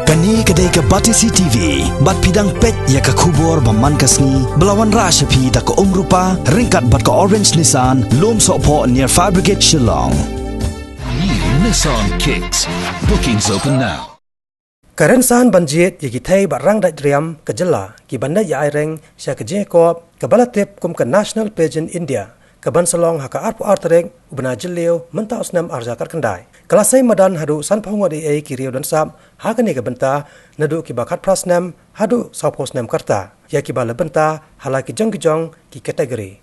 Kani kedai ke Batisi TV, bat pidang pet ya ke kubur baman kasni, belawan rasyapi tak ke rupa, ringkat bat ke Orange Nissan, lom sokpo near Fire Brigade Shillong. New Nissan Kicks. Bookings open now. Karensan banjit ya kitai barang dat riam ke jela ki banda ya aireng sya ke Jacob ke balatip kum ke National Pageant India ke bansalong haka arpu arterek ubna jeleu menta usnam arjakar kendai kelasai madan hadu san phongwa di ai ki riu dan sap haka ni ke benta nadu ki bakat prasnam hadu saposnam karta ya ki bala benta halaki jong ki kategori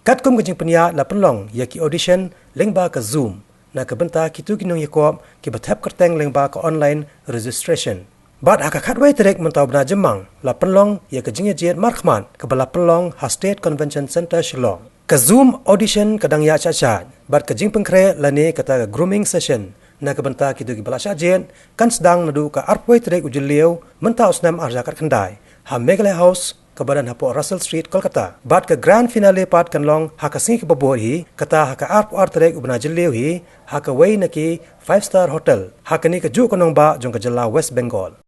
kat kum ke jing penia la penlong ya ki audition lengba ke Zoom na ke benta kitu kinong yakob ki bathap kerteng lengba ke online registration bad haka khatwai terek mentau bna jemang la penlong ya ke jingye jet markman ke bala penlong ha State Convention Center Shillong ke Zoom audition kadang ya cha bad ke jing pengkre la ne kata grooming session na ke benta kitu ki bala syajen kan sedang nadu ke arpoi terek ujeliu mentau snam arjakat kendai ha Meghalaya House ke badan hapo Russell Street Kolkata bat ke grand finale pat kanlong haka sing ke babor hi kata haka arp artrek ubna jeliu hi haka wei naki 5-star hotel haka ni ke ju konong ba jong ke jela West Bengal